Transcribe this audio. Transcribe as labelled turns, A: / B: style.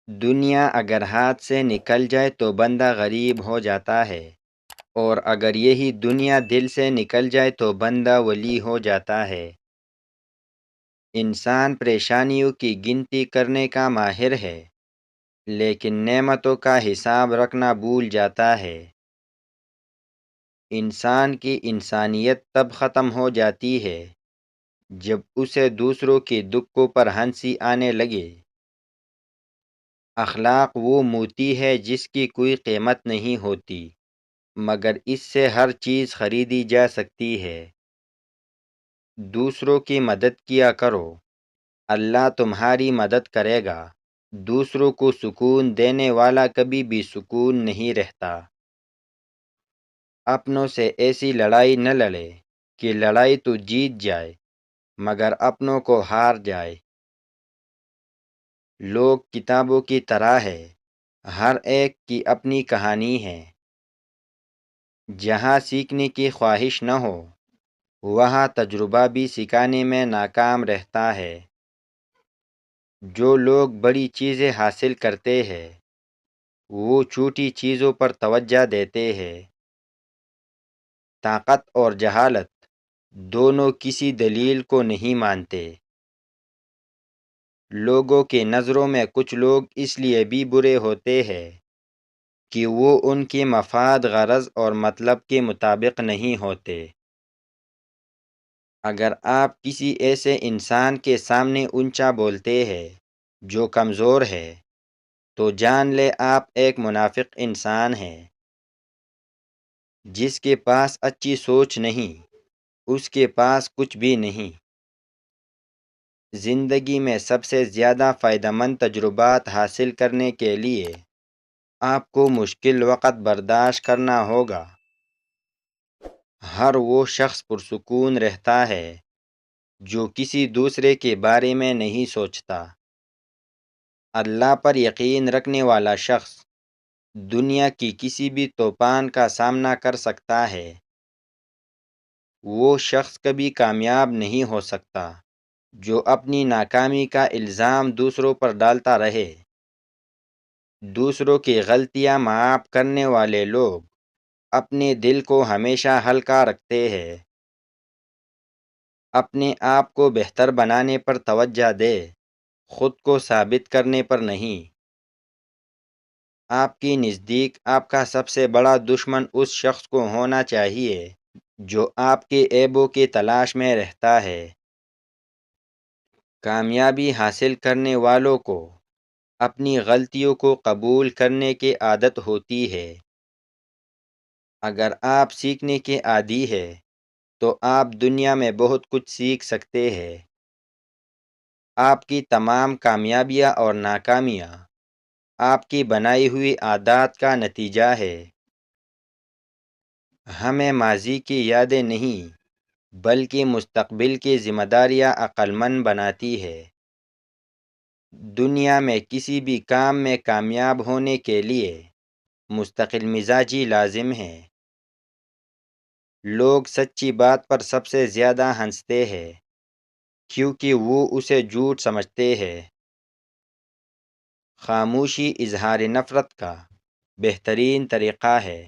A: دنیا اگر ہاتھ سے نکل جائے تو بندہ غریب ہو جاتا ہے، اور اگر یہی دنیا دل سے نکل جائے تو بندہ ولی ہو جاتا ہے۔ انسان پریشانیوں کی گنتی کرنے کا ماہر ہے، لیکن نعمتوں کا حساب رکھنا بھول جاتا ہے۔ انسان کی انسانیت تب ختم ہو جاتی ہے جب اسے دوسروں کے دکھوں پر ہنسی آنے لگے۔ اخلاق وہ موتی ہے جس کی کوئی قیمت نہیں ہوتی، مگر اس سے ہر چیز خریدی جا سکتی ہے۔ دوسروں کی مدد کیا کرو، اللہ تمہاری مدد کرے گا۔ دوسروں کو سکون دینے والا کبھی بھی سکون نہیں رہتا۔ اپنوں سے ایسی لڑائی نہ لڑے کہ لڑائی تو جیت جائے مگر اپنوں کو ہار جائے۔ لوگ کتابوں کی طرح ہے، ہر ایک کی اپنی کہانی ہے۔ جہاں سیکھنے کی خواہش نہ ہو، وہاں تجربہ بھی سکھانے میں ناکام رہتا ہے۔ جو لوگ بڑی چیزیں حاصل کرتے ہیں، وہ چھوٹی چیزوں پر توجہ دیتے ہیں۔ طاقت اور جہالت دونوں کسی دلیل کو نہیں مانتے۔ لوگوں کی نظروں میں کچھ لوگ اس لیے بھی برے ہوتے ہیں کہ وہ ان کی مفاد غرض اور مطلب کے مطابق نہیں ہوتے۔ اگر آپ کسی ایسے انسان کے سامنے اونچا بولتے ہیں جو کمزور ہے، تو جان لے آپ ایک منافق انسان ہیں۔ جس کے پاس اچھی سوچ نہیں، اس کے پاس کچھ بھی نہیں۔ زندگی میں سب سے زیادہ فائدہ مند تجربات حاصل کرنے کے لیے آپ کو مشکل وقت برداشت کرنا ہوگا۔ ہر وہ شخص پرسکون رہتا ہے جو کسی دوسرے کے بارے میں نہیں سوچتا۔ اللہ پر یقین رکھنے والا شخص دنیا کی کسی بھی طوفان کا سامنا کر سکتا ہے۔ وہ شخص کبھی کامیاب نہیں ہو سکتا جو اپنی ناکامی کا الزام دوسروں پر ڈالتا رہے۔ دوسروں کی غلطیاں معاف کرنے والے لوگ اپنے دل کو ہمیشہ ہلکا رکھتے ہیں۔ اپنے آپ کو بہتر بنانے پر توجہ دے، خود کو ثابت کرنے پر نہیں۔ آپ کے نزدیک آپ کا سب سے بڑا دشمن اس شخص کو ہونا چاہیے جو آپ کے عیبوں کی تلاش میں رہتا ہے۔ کامیابی حاصل کرنے والوں کو اپنی غلطیوں کو قبول کرنے کی عادت ہوتی ہے۔ اگر آپ سیکھنے کے عادی ہیں تو آپ دنیا میں بہت کچھ سیکھ سکتے ہیں۔ آپ کی تمام کامیابیاں اور ناکامیاں آپ کی بنائی ہوئی عادات کا نتیجہ ہے۔ ہمیں ماضی کی یادیں نہیں بلکہ مستقبل کی ذمہ داریاں عقل مند بناتی ہے۔ دنیا میں کسی بھی کام میں کامیاب ہونے کے لیے مستقل مزاجی لازم ہے۔ لوگ سچی بات پر سب سے زیادہ ہنستے ہیں کیونکہ وہ اسے جھوٹ سمجھتے ہیں۔ خاموشی اظہار نفرت کا بہترین طریقہ ہے۔